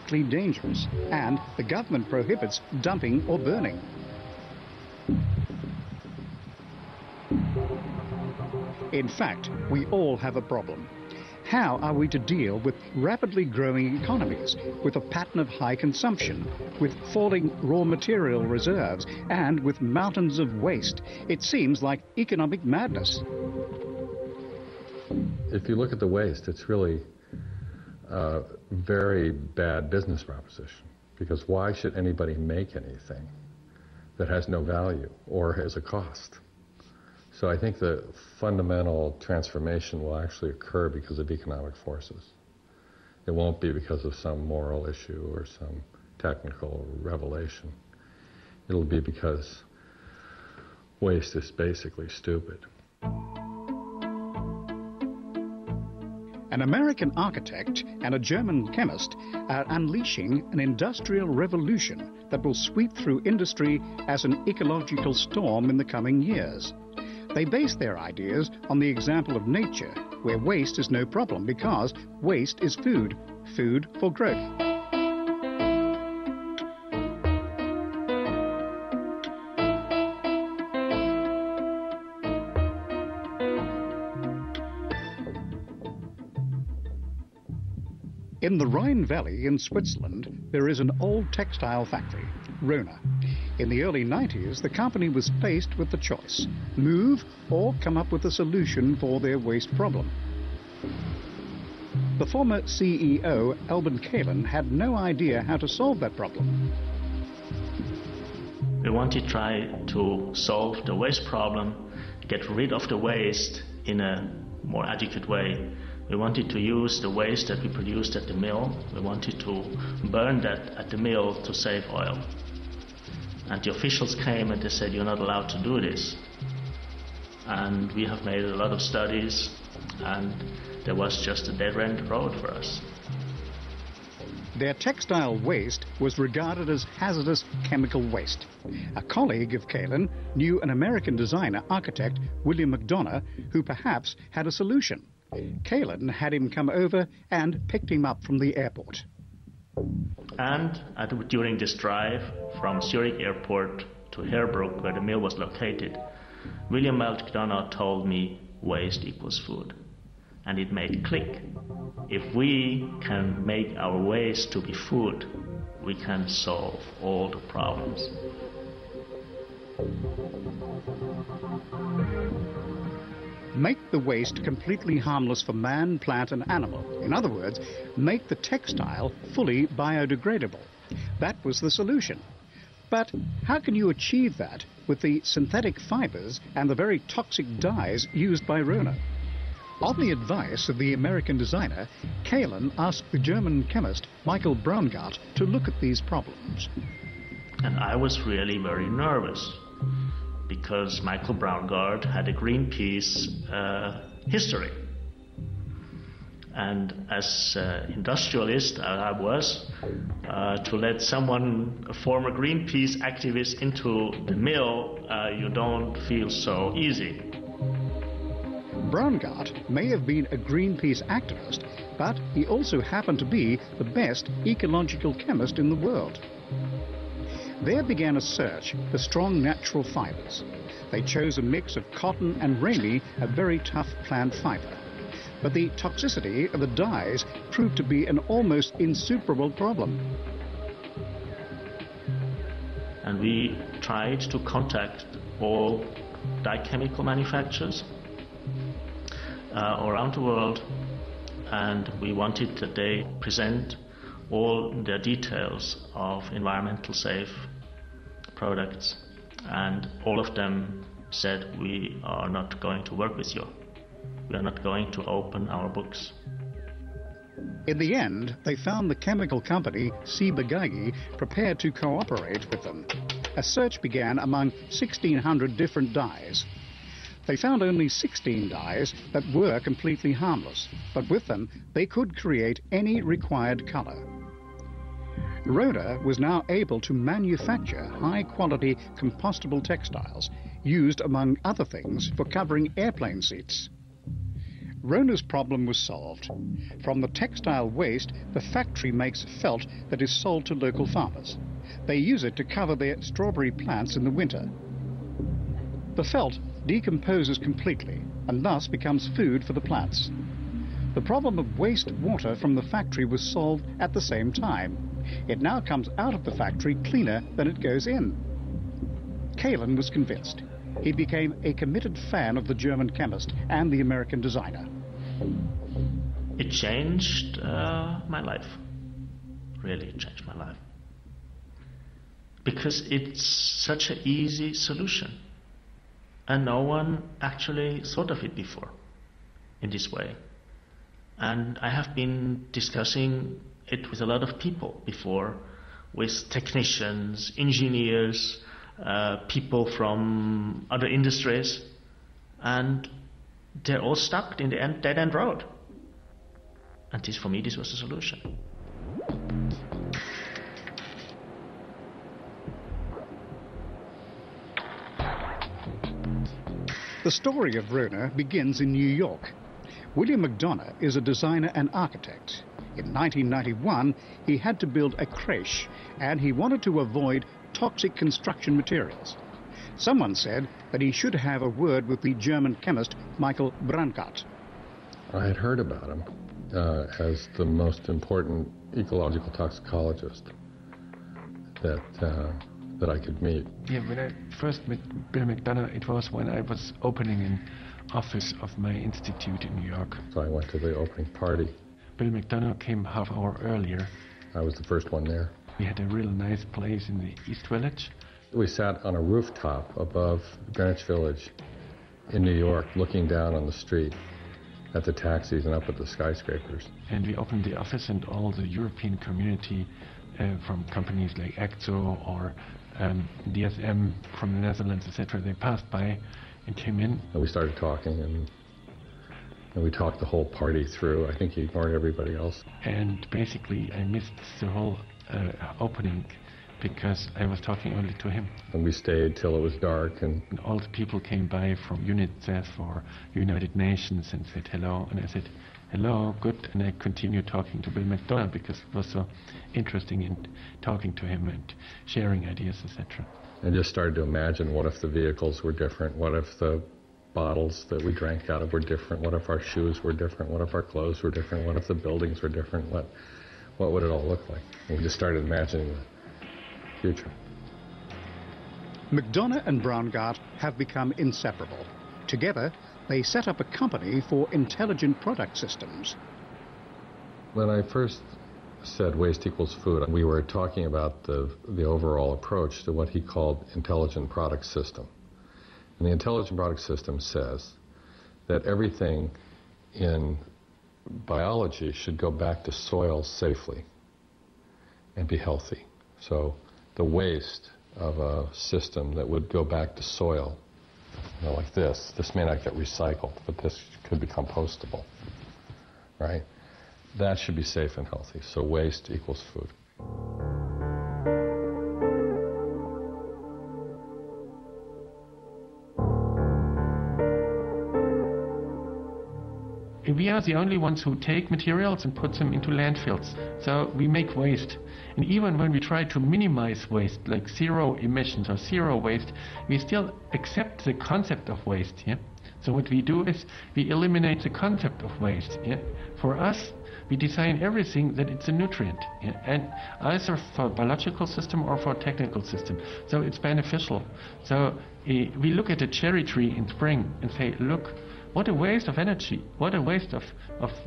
physically dangerous, and the government prohibits dumping or burning. In fact, we all have a problem. How are we to deal with rapidly growing economies, with a pattern of high consumption, with falling raw material reserves, and with mountains of waste? It seems like economic madness. If you look at the waste, it's really a very bad business proposition, because why should anybody make anything that has no value or has a cost? So I think the fundamental transformation will actually occur because of economic forces. It won't be because of some moral issue or some technical revelation. It'll be because waste is basically stupid. An American architect and a German chemist are unleashing an industrial revolution that will sweep through industry as an ecological storm in the coming years. They base their ideas on the example of nature, where waste is no problem because waste is food, food for growth. In the Rhine Valley in Switzerland, there is an old textile factory, Rona. In the early 90s, the company was faced with the choice: move or come up with a solution for their waste problem. The former CEO, Albin Kalen, had no idea how to solve that problem. We want to try to solve the waste problem, get rid of the waste in a more adequate way. We wanted to use the waste that we produced at the mill. We wanted to burn that at the mill to save oil. And the officials came and they said, "You're not allowed to do this." And we have made a lot of studies, and there was just a dead-end road for us. Their textile waste was regarded as hazardous chemical waste. A colleague of Kalen knew an American designer, architect, William McDonough, who perhaps had a solution. Kalen had him come over and picked him up from the airport. And during this drive from Zurich Airport to Herbrook, where the mill was located, William McDonough told me waste equals food. And it made click. If we can make our waste to be food, we can solve all the problems. Make the waste completely harmless for man, plant and animal. In other words, make the textile fully biodegradable. That was the solution. But how can you achieve that with the synthetic fibers and the very toxic dyes used by Rona? On the advice of the American designer, Kalen asked the German chemist Michael Braungart to look at these problems. And I was really very nervous, because Michael Braungart had a Greenpeace history. And as industrialist I was, to let someone, a former Greenpeace activist, into the mill, you don't feel so easy. Braungart may have been a Greenpeace activist, but he also happened to be the best ecological chemist in the world. There began a search for strong natural fibers. They chose a mix of cotton and rami, a very tough plant fiber. But the toxicity of the dyes proved to be an almost insuperable problem. And we tried to contact all dye chemical manufacturers around the world, and we wanted that they present all their details of environmental safe products, and all of them said, "We are not going to work with you. We are not going to open our books." In the end, they found the chemical company Ciba-Geigy prepared to cooperate with them. A search began among 1,600 different dyes. They found only 16 dyes that were completely harmless, but with them they could create any required color. Rona was now able to manufacture high-quality compostable textiles, used among other things for covering airplane seats. Rona's problem was solved. From the textile waste, the factory makes felt that is sold to local farmers. They use it to cover their strawberry plants in the winter. The felt decomposes completely and thus becomes food for the plants. The problem of waste water from the factory was solved at the same time. It now comes out of the factory cleaner than it goes in. Kalin was convinced. He became a committed fan of the German chemist and the American designer. It changed my life. Really changed my life. Because it's such an easy solution. And no one actually thought of it before in this way. And I have been discussing it with a lot of people before, with technicians, engineers, people from other industries, and they're all stuck in the dead-end road. And this, for me, this was the solution. The story of Rona begins in New York. William McDonough is a designer and architect. In 1991, he had to build a creche, and he wanted to avoid toxic construction materials. Someone said that he should have a word with the German chemist Michael Brancard. I had heard about him as the most important ecological toxicologist that I could meet. Yeah, when I first met Bill McDonough, it was when I was opening an office of my institute in New York. So I went to the opening party. Bill McDonough came half hour earlier. I was the first one there. We had a real nice place in the East Village. We sat on a rooftop above Greenwich Village in New York, looking down on the street at the taxis and up at the skyscrapers. And we opened the office, and all the European community from companies like AXO or DSM from the Netherlands, etc., they passed by and came in. And we started talking, and we talked the whole party through. I think he ignored everybody else. And basically I missed the whole opening because I was talking only to him. And we stayed till it was dark. And all the people came by from UNICEF or United Nations and said hello. And I said, hello, good. And I continued talking to Bill McDonough because it was so interesting in talking to him and sharing ideas, etc. And just started to imagine, what if the vehicles were different? What if the bottles that we drank out of were different? What if our shoes were different? What if our clothes were different? What if the buildings were different? What would it all look like? And we just started imagining the future. McDonough and Braungart have become inseparable. Together, they set up a company for intelligent product systems. When I first said waste equals food, we were talking about the overall approach to what he called intelligent product system. And the intelligent product system says that everything in biology should go back to soil safely and be healthy. So the waste of a system that would go back to soil, like this may not get recycled, but this could be compostable, right? That should be safe and healthy. So waste equals food. We are the only ones who take materials and put them into landfills. So we make waste. And even when we try to minimize waste, like zero emissions or zero waste, we still accept the concept of waste. Yeah? So what we do is we eliminate the concept of waste. Yeah? For us, we design everything that it's a nutrient, yeah? And either for biological system or for technical system. So it's beneficial. So we look at a cherry tree in spring and say, look, what a waste of energy, what a waste of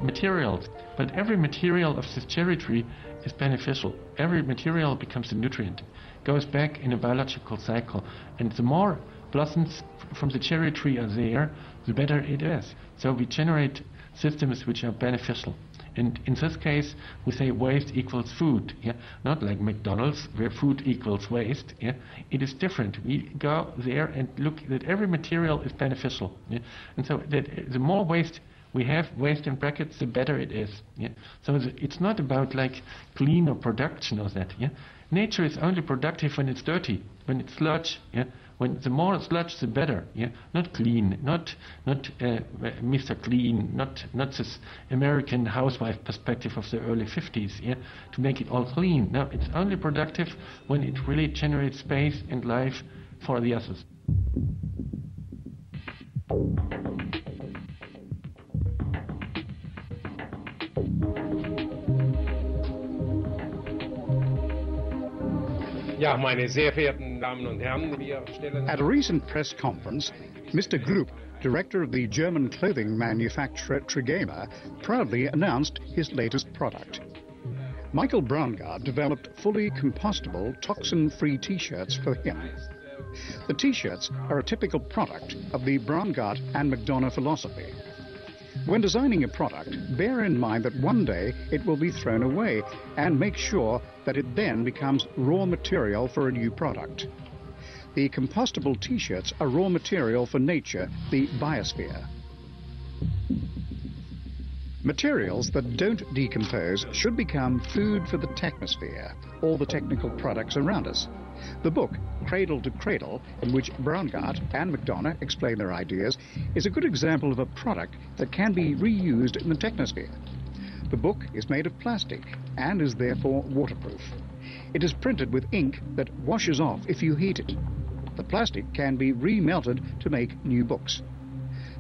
materials. But every material of this cherry tree is beneficial. Every material becomes a nutrient, goes back in a biological cycle. And the more blossoms from the cherry tree are there, the better it is. So we generate systems which are beneficial. And in this case, we say waste equals food. Yeah? Not like McDonald's, where food equals waste. Yeah? It is different. We go there and look that every material is beneficial. Yeah? And so that the more waste we have, waste in brackets, the better it is. Yeah? So it's not about like clean or production or that. Yeah? Nature is only productive when it's dirty. when it's sludge, yeah, when the more sludge, the better, yeah, not clean, not Mr. Clean, not this American housewife perspective of the early 50s, yeah, to make it all clean. No, it's only productive when it really generates space and life for the others. Ja, meine sehr verehrten Damen und Herren, wir stellen... At a recent press conference, Mr. Grupp, director of the German clothing manufacturer Trigema, proudly announced his latest product. Michael Braungart developed fully compostable, toxin-free T-shirts for him. The T-shirts are a typical product of the Braungart and McDonough philosophy. When designing a product, bear in mind that one day it will be thrown away, and make sure that it then becomes raw material for a new product. The compostable T-shirts are raw material for nature, the biosphere. Materials that don't decompose should become food for the technosphere, all the technical products around us. The book, Cradle to Cradle, in which Braungart and McDonough explain their ideas, is a good example of a product that can be reused in the technosphere. The book is made of plastic and is therefore waterproof. It is printed with ink that washes off if you heat it. The plastic can be remelted to make new books.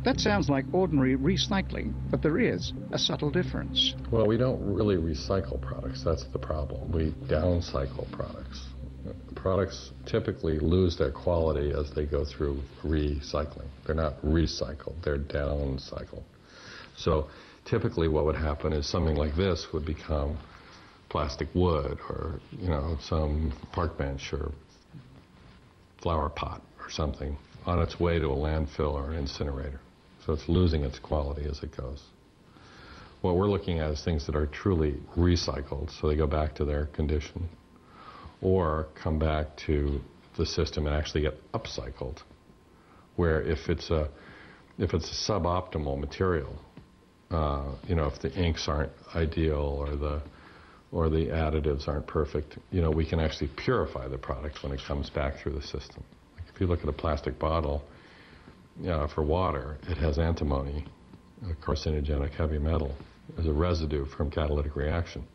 That sounds like ordinary recycling, but there is a subtle difference. Well, we don't really recycle products. That's the problem. We downcycle products. Products typically lose their quality as they go through recycling. They're not recycled, they're downcycled. So typically what would happen is something like this would become plastic wood, or some park bench or flower pot or something on its way to a landfill or an incinerator. So it's losing its quality as it goes. What we're looking at is things that are truly recycled, so they go back to their condition, or come back to the system and actually get upcycled, where if it's a suboptimal material, if the inks aren't ideal or the additives aren't perfect, we can actually purify the product when it comes back through the system. Like if you look at a plastic bottle for water, it has antimony, a carcinogenic heavy metal, as a residue from catalytic reaction.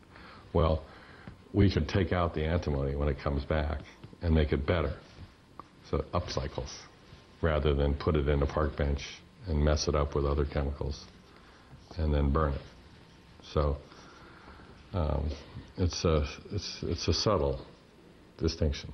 Well, we could take out the antimony when it comes back and make it better. So it upcycles, rather than put it in a park bench and mess it up with other chemicals and then burn it. So it's a subtle distinction.